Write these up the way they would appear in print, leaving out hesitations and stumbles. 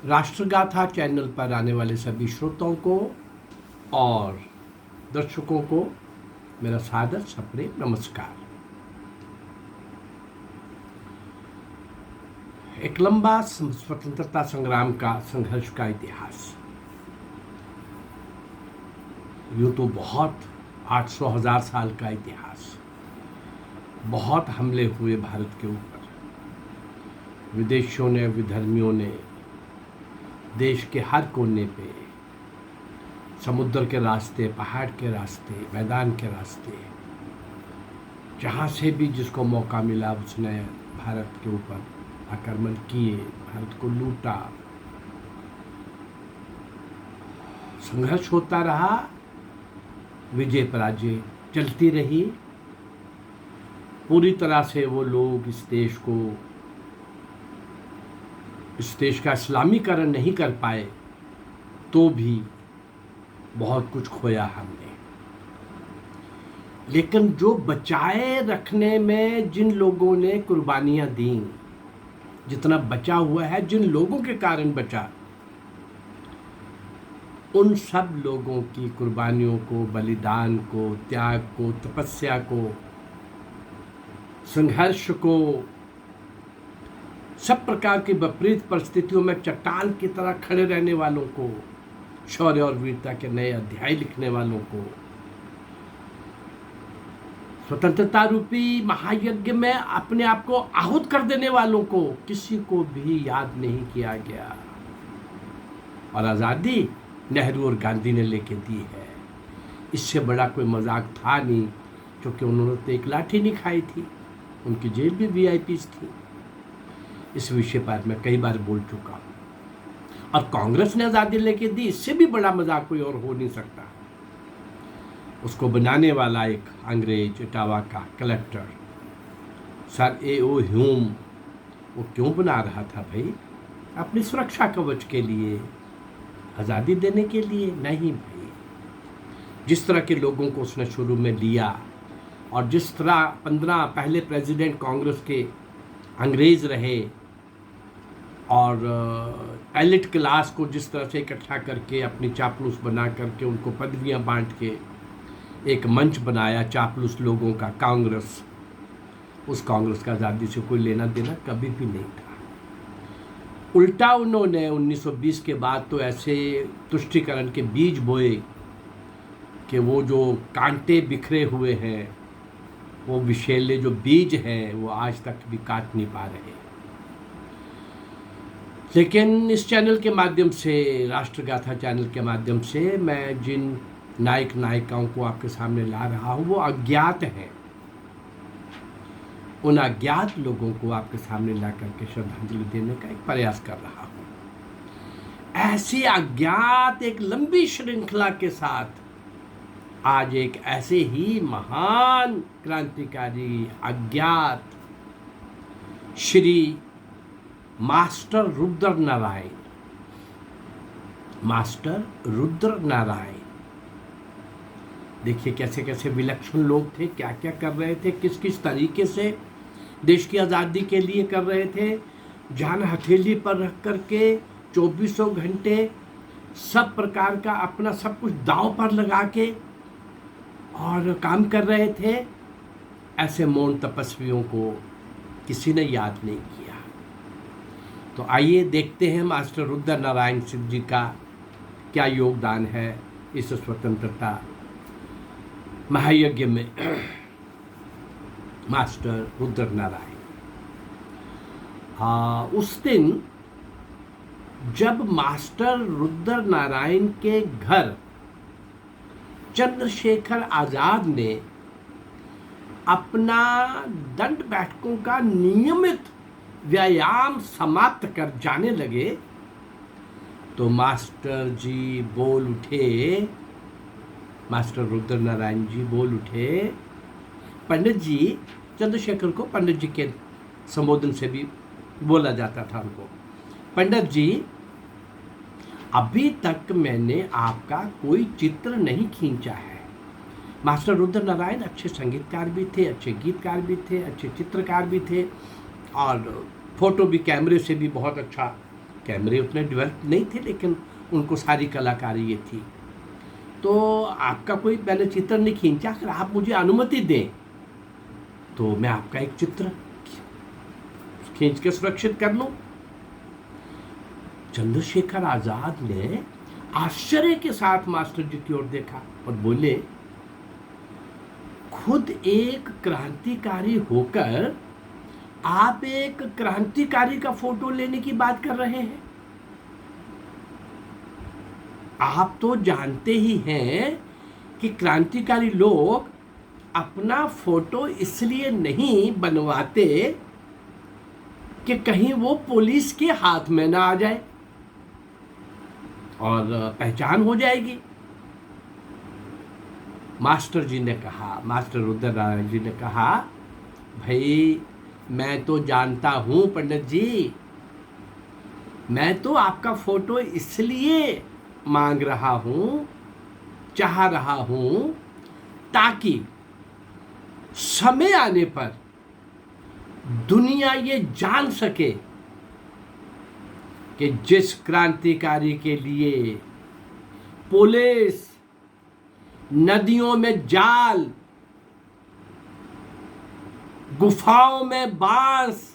राष्ट्रगाथा channel पर आने वाले सभी श्रोताओं को और दर्शकों को मेरा सादर सप्रेम नमस्कार। एक लंबा स्वतंत्रता संग्राम का संघर्ष का इतिहास, यूं तो बहुत 800,000 साल का इतिहास, बहुत हमले हुए भारत के ऊपर। विदेशियों ने, विधर्मियों ने देश के हर कोने पे, समुद्र के रास्ते, पहाड़ के रास्ते, मैदान के रास्ते, जहाँ से भी जिसको मौका मिला उसने भारत के ऊपर आक्रमण किए, भारत को लूटा। संघर्ष होता रहा, विजय पराजय चलती रही। पूरी तरह से वो लोग इस देश का इस्लामीकरण नहीं कर पाए, तो भी बहुत कुछ खोया हमने। लेकिन जो बचाए रखने में जिन लोगों ने कुर्बानियां दी, जितना बचा हुआ है, जिन लोगों के कारण बचा, उन सब लोगों की कुर्बानियों को, बलिदान को, त्याग को, तपस्या को, संघर्ष को, सब प्रकार की विपरीत परिस्थितियों में चट्टान की तरह खड़े रहने वालों को, शौर्य और वीरता के नए अध्याय लिखने वालों को, स्वतंत्रता रूपी महायज्ञ में अपने आप को आहुत कर देने वालों को किसी को भी याद नहीं किया गया। और आज़ादी नेहरू और गांधी ने लेके दी है। इससे बड़ा कोई मजाक था नहीं, क्योंकि उन्होंने तो एक लाठी नहीं खाई थी, उनकी जेल भी वीआईपीज़ थी। इस विषय पर मैं कई बार बोल चुका हूँ। और कांग्रेस ने आज़ादी लेके दी, इससे भी बड़ा मजाक कोई और हो नहीं सकता। उसको बनाने वाला एक अंग्रेज, इटावा का कलेक्टर सर A.O. ह्यूम, वो क्यों बना रहा था भाई? अपनी सुरक्षा कवच के लिए, आज़ादी देने के लिए नहीं भाई। जिस तरह के लोगों को उसने शुरू में लिया, और जिस तरह 15 पहले प्रेसिडेंट कांग्रेस के अंग्रेज रहे, और एलिट क्लास को जिस तरह से इकट्ठा करके अपनी चापलूस बना करके उनको पदवियां बांट के एक मंच बनाया चापलूस लोगों का कांग्रेस, उस कांग्रेस का आज़ादी से कोई लेना देना कभी भी नहीं था। उल्टा उन्होंने 1920 के बाद तो ऐसे तुष्टीकरण के बीज बोए कि वो जो कांटे बिखरे हुए हैं, वो विषैले जो बीज हैं, वो आज तक भी काट नहीं पा रहे। लेकिन इस चैनल के माध्यम से, राष्ट्रगाथा चैनल के माध्यम से, मैं जिन नायक नायिकाओं को आपके सामने ला रहा हूँ वो अज्ञात हैं। उन अज्ञात लोगों को आपके सामने ला करके श्रद्धांजलि देने का एक प्रयास कर रहा हूँ। ऐसी अज्ञात एक लंबी श्रृंखला के साथ आज एक ऐसे ही महान क्रांतिकारी अज्ञात श्री मास्टर रुद्र नारायण, देखिए कैसे कैसे विलक्षण लोग थे, क्या क्या कर रहे थे, किस किस तरीके से देश की आज़ादी के लिए कर रहे थे। जान हथेली पर रख करके 24 घंटे सब प्रकार का अपना सब कुछ दांव पर लगा के और काम कर रहे थे। ऐसे मौन तपस्वियों को किसी ने याद नहीं किया। तो आइए देखते हैं मास्टर रुद्र नारायण सिंह जी का क्या योगदान है इस स्वतंत्रता महायज्ञ में। मास्टर रुद्र नारायण, उस दिन जब मास्टर रुद्र नारायण के घर चंद्रशेखर आजाद ने अपना दंड बैठकों का नियमित व्यायाम समाप्त कर जाने लगे, तो मास्टर जी बोल उठे, मास्टर रुद्र नारायण जी बोल उठे। पंडित जी, चंद्रशेखर को पंडित जी के संबोधन से भी बोला जाता था उनको, पंडित जी, अभी तक मैंने आपका कोई चित्र नहीं खींचा है। मास्टर रुद्र नारायण अच्छे संगीतकार भी थे, अच्छे गीतकार भी थे, अच्छे चित्रकार भी थे, और फोटो भी कैमरे से भी बहुत अच्छा कैमरे उतने डेवलप नहीं थे, लेकिन उनको सारी कलाकारी ये थी। तो आपका कोई मैंने चित्र नहीं खींचा, अगर आप मुझे अनुमति दें तो मैं आपका एक चित्र खींच के सुरक्षित कर लूं। चंद्रशेखर आजाद ने आश्चर्य के साथ मास्टर जी की ओर देखा और बोले, खुद एक क्रांतिकारी होकर आप एक क्रांतिकारी का फोटो लेने की बात कर रहे हैं। आप तो जानते ही हैं कि क्रांतिकारी लोग अपना फोटो इसलिए नहीं बनवाते कि कहीं वो पुलिस के हाथ में ना आ जाए और पहचान हो जाएगी। मास्टर जी ने कहा, मास्टर रुद्रनारायण जी ने कहा, भाई मैं तो जानता हूं पंडित जी, मैं तो आपका फोटो इसलिए मांग रहा हूं, चाह रहा हूं, ताकि समय आने पर दुनिया ये जान सके कि जिस क्रांतिकारी के लिए पुलिस नदियों में जाल, गुफाओं में बांस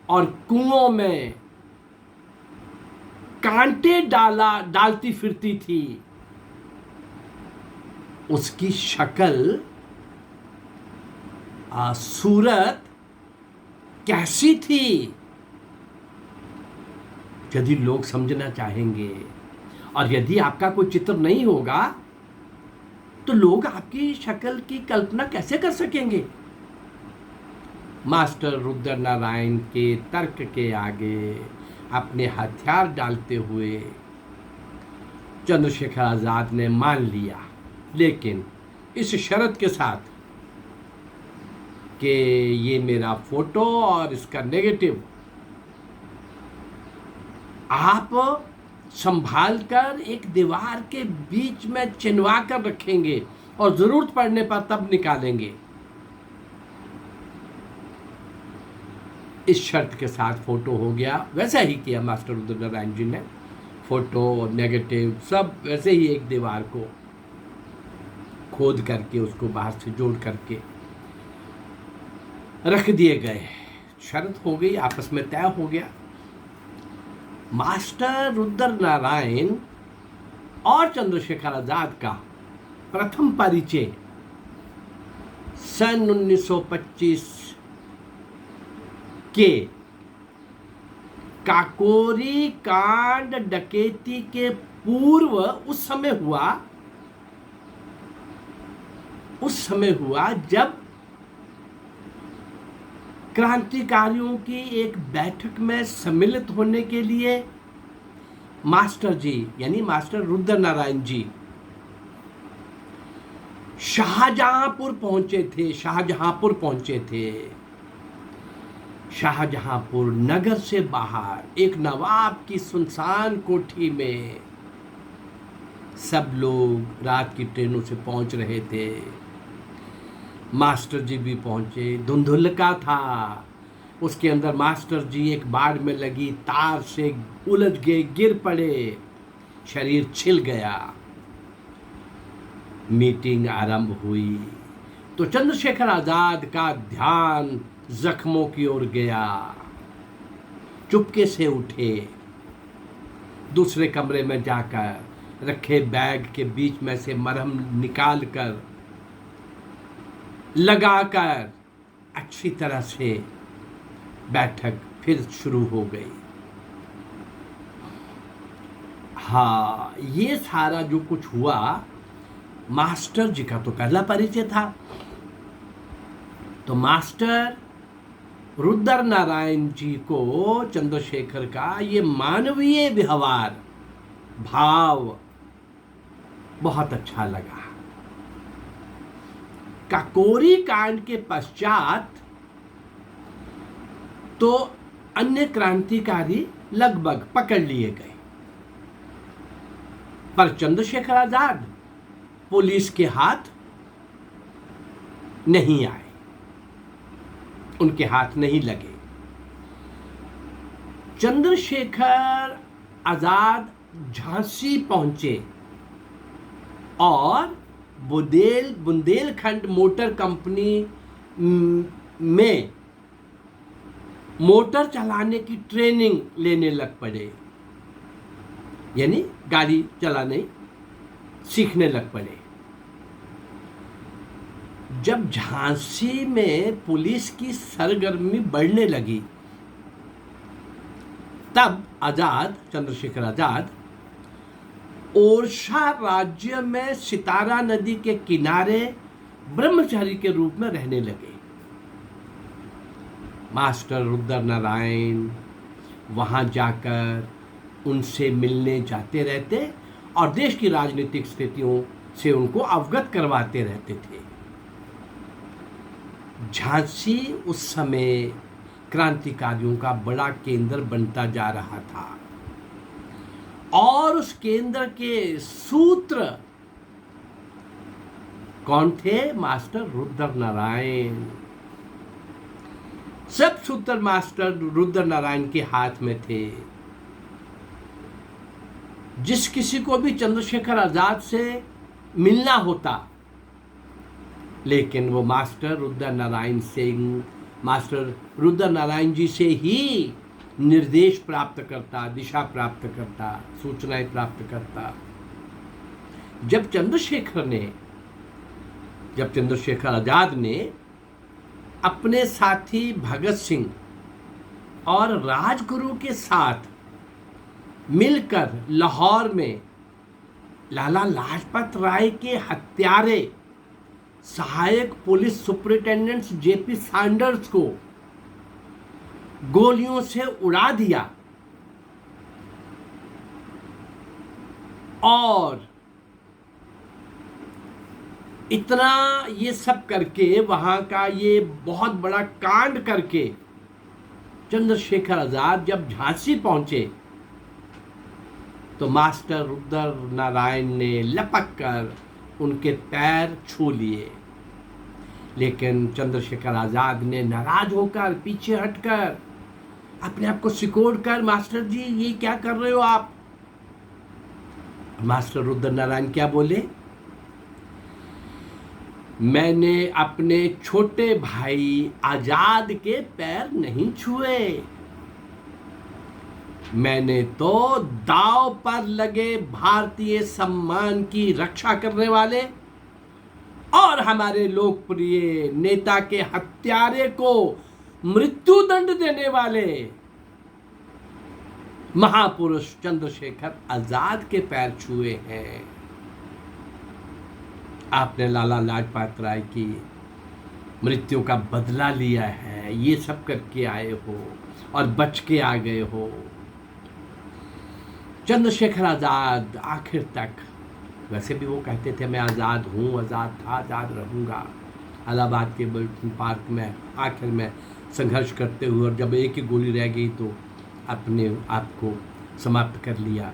और कुओं में कांटे डालती फिरती थी, उसकी शक्ल सूरत कैसी थी। यदि लोग समझना चाहेंगे और यदि आपका कोई चित्र नहीं होगा तो लोग आपकी शक्ल की कल्पना कैसे कर सकेंगे। मास्टर रुद्रनारायण के तर्क के आगे अपने हथियार डालते हुए चंद्रशेखर आजाद ने मान लिया, लेकिन इस शर्त के साथ कि ये मेरा फोटो और इसका नेगेटिव आप संभाल कर एक दीवार के बीच में चिनवा कर रखेंगे और जरूरत पड़ने पर तब निकालेंगे। इस शर्त के साथ फोटो हो गया। वैसा ही किया मास्टर रुद्रनारायण जी ने, फोटो नेगेटिव सब वैसे ही एक दीवार को खोद करके उसको बाहर से जोड़ करके रख दिए गए। शर्त हो गई, आपस में तय हो गया। मास्टर रुद्रनारायण और चंद्रशेखर आजाद का प्रथम परिचय सन 1925 के काकोरी कांड डकैती के पूर्व उस समय हुआ जब क्रांतिकारियों की एक बैठक में सम्मिलित होने के लिए मास्टर जी यानी मास्टर रुद्रनारायण जी शाहजहांपुर पहुंचे थे। शाहजहांपुर नगर से बाहर एक नवाब की सुनसान कोठी में सब लोग रात की ट्रेनों से पहुंच रहे थे। मास्टर जी भी पहुंचे। धुंधुलका था, उसके अंदर मास्टर जी एक बाड़ में लगी तार से उलझ गए, गिर पड़े, शरीर छिल गया। मीटिंग आरंभ हुई तो चंद्रशेखर आजाद का ध्यान जख्मों की ओर गया। चुपके से उठे, दूसरे कमरे में जाकर रखे बैग के बीच में से मरहम निकालकर लगाकर अच्छी तरह से बैठक फिर शुरू हो गई। हाँ, ये सारा जो कुछ हुआ मास्टर जी का तो पहला परिचय था। तो मास्टर रुद्रनारायण जी को चंद्रशेखर का ये मानवीय व्यवहार भाव बहुत अच्छा लगा। काकोरी कांड के पश्चात तो अन्य क्रांतिकारी लगभग पकड़ लिए गए, पर चंद्रशेखर आजाद पुलिस के हाथ नहीं आए, उनके हाथ नहीं लगे। चंद्रशेखर आजाद झांसी पहुंचे और बुंदेलखंड मोटर कंपनी में मोटर चलाने की ट्रेनिंग लेने लग पड़े, यानी गाड़ी चलाने सीखने लग पड़े। जब झांसी में पुलिस की सरगर्मी बढ़ने लगी, तब चंद्रशेखर आजाद ओरछा राज्य में सितारा नदी के किनारे ब्रह्मचारी के रूप में रहने लगे। मास्टर रुद्र नारायण वहां जाकर उनसे मिलने जाते रहते और देश की राजनीतिक स्थितियों से उनको अवगत करवाते रहते थे। झांसी उस समय क्रांतिकारियों का बड़ा केंद्र बनता जा रहा था और उस केंद्र के सूत्र कौन थे? मास्टर रुद्र नारायण। सब सूत्र मास्टर रुद्र नारायण के हाथ में थे। जिस किसी को भी चंद्रशेखर आजाद से मिलना होता, लेकिन वो मास्टर रुद्र नारायण जी से ही निर्देश प्राप्त करता, दिशा प्राप्त करता, सूचनाएं प्राप्त करता। जब चंद्रशेखर आजाद ने अपने साथी भगत सिंह और राजगुरु के साथ मिलकर लाहौर में लाला लाजपत राय के हत्यारे सहायक पुलिस सुपरिटेंडेंट जेपी सैंडर्स को गोलियों से उड़ा दिया और इतना ये सब करके, वहां का ये बहुत बड़ा कांड करके चंद्रशेखर आजाद जब झांसी पहुंचे तो मास्टर रुद्र नारायण ने लपक कर उनके पैर छू लिए, लेकिन चंद्रशेखर आजाद ने नाराज होकर पीछे हटकर अपने आप को सिकोड़ कर, मास्टर जी ये क्या कर रहे हो आप? मास्टर रुद्र नारायण क्या बोले? मैंने अपने छोटे भाई आजाद के पैर नहीं छुए, मैंने तो दांव पर लगे भारतीय सम्मान की रक्षा करने वाले और हमारे लोकप्रिय नेता के हत्यारे को मृत्यु दंड देने वाले महापुरुष चंद्रशेखर आजाद के पैर छुए हैं। आपने लाला लाजपत राय की मृत्यु का बदला लिया है, ये सब करके आए हो और बच के आ गए हो। चंद्रशेखर आजाद आखिर तक, वैसे भी वो कहते थे मैं आज़ाद हूँ, आज़ाद था, आज़ाद रहूँगा, इलाहाबाद के बुलेटिन पार्क में आखिर में संघर्ष करते हुए, और जब एक ही गोली रह गई तो अपने आप को समाप्त कर लिया।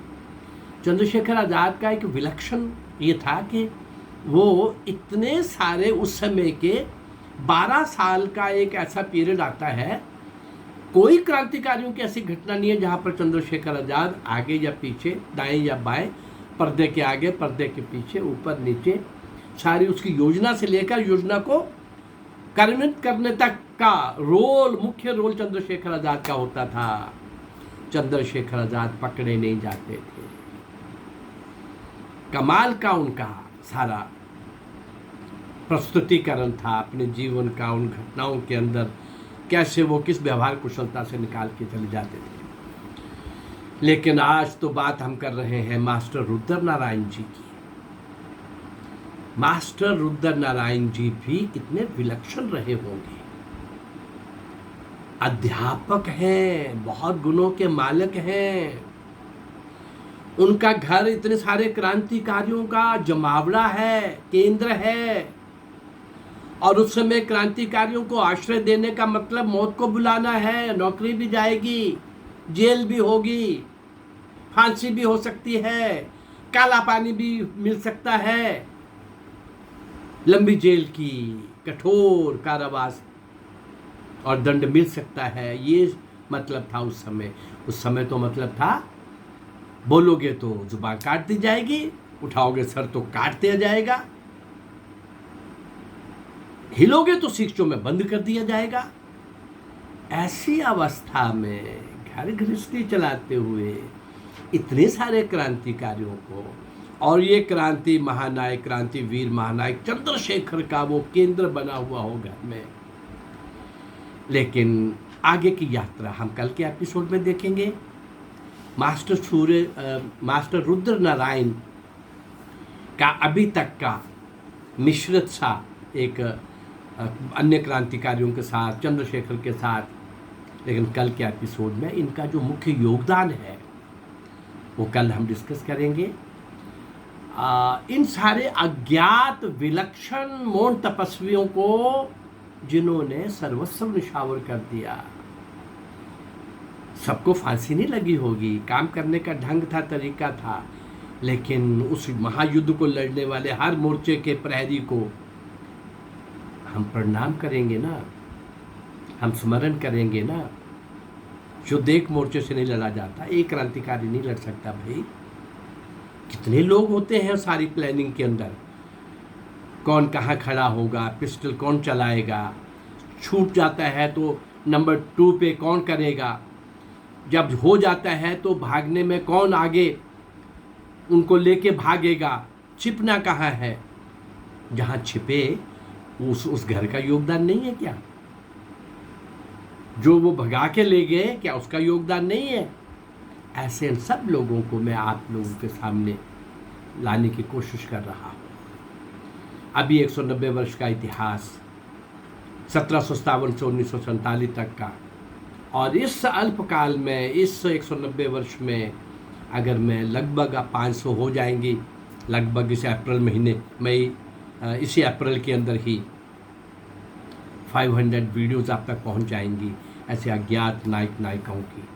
चंद्रशेखर आज़ाद का एक विलक्षण ये था कि वो इतने सारे उस समय के 12 साल का एक ऐसा पीरियड आता है, कोई क्रांतिकारियों की ऐसी घटना नहीं है जहाँ पर चंद्रशेखर आज़ाद आगे या पीछे, दाएं या बाएं, पर्दे के आगे, पर्दे के पीछे, ऊपर नीचे, सारी उसकी योजना से लेकर योजना को कार्यान्वित करने तक का रोल, मुख्य रोल चंद्रशेखर आज़ाद का होता था। चंद्रशेखर आज़ाद पकड़े नहीं जाते थे। कमाल का उनका सारा प्रस्तुतिकरण था अपने जीवन का, उन घटनाओं के अंदर कैसे वो किस व्यवहार कुशलता से निकाल के चले जाते थे। लेकिन आज तो बात हम कर रहे हैं मास्टर रुद्र नारायण जी की। मास्टर रुद्र नारायण जी भी कितने विलक्षण रहे होंगे। अध्यापक हैं, बहुत गुणों के मालिक हैं। उनका घर इतने सारे क्रांतिकारियों का जमावड़ा है, केंद्र है, और उस समय क्रांतिकारियों को आश्रय देने का मतलब मौत को बुलाना है। नौकरी भी जाएगी, जेल भी होगी, फांसी भी हो सकती है, काला पानी भी मिल सकता है, लंबी जेल की, कठोर कारावास और दंड मिल सकता है। ये मतलब था उस समय। उस समय तो मतलब था बोलोगे तो जुबान काट दी जाएगी, उठाओगे सर तो काट दिया जाएगा, हिलोगे तो शिक्षों में बंद कर दिया जाएगा। ऐसी अवस्था में घर गृहस्थी चलाते हुए इतने सारे क्रांतिकारियों को, और ये क्रांति महानायक, क्रांति वीर महानायक चंद्रशेखर का वो केंद्र बना हुआ हो घर में। लेकिन आगे की यात्रा हम कल के एपिसोड में देखेंगे। मास्टर रुद्र नारायण का अभी तक का मिश्रित सा एक अन्य क्रांतिकारियों के साथ, चंद्रशेखर के साथ, लेकिन कल के एपिसोड में इनका जो मुख्य योगदान है वो कल हम डिस्कस करेंगे। इन सारे अज्ञात विलक्षण मौन तपस्वियों को जिन्होंने सर्वस्व निछावर कर दिया। सबको फांसी नहीं लगी होगी, काम करने का ढंग था, तरीका था, लेकिन उस महायुद्ध को लड़ने वाले हर मोर्चे के प्रहरी को हम प्रणाम करेंगे ना, हम स्मरण करेंगे ना। युद्ध एक मोर्चे से नहीं लड़ा जाता, एक क्रांतिकारी नहीं लड़ सकता भाई। कितने लोग होते हैं सारी प्लानिंग के अंदर, कौन कहाँ खड़ा होगा, पिस्टल कौन चलाएगा, छूट जाता है तो नंबर 2 पे कौन करेगा, जब हो जाता है तो भागने में कौन आगे उनको लेके भागेगा, छिपना कहाँ है। जहाँ छिपे उस घर का योगदान नहीं है क्या? जो वो भगा के ले गए क्या उसका योगदान नहीं है? ऐसे इन सब लोगों को मैं आप लोगों के सामने लाने की कोशिश कर रहा हूँ। अभी 190 वर्ष का इतिहास, 1757 से 1947 तक का, और इस अल्पकाल में, इस 190 वर्ष में अगर मैं लगभग 500 हो जाएंगी, लगभग इस अप्रैल महीने में, इसी अप्रैल के अंदर ही 500 वीडियोस आप तक पहुंच जाएंगी ऐसे अज्ञात नायक नायिकाओं की।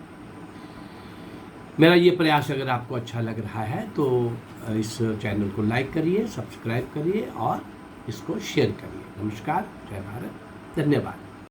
मेरा ये प्रयास अगर आपको अच्छा लग रहा है तो इस चैनल को लाइक करिए, सब्सक्राइब करिए और इसको शेयर करिए। नमस्कार, जय भारत, धन्यवाद।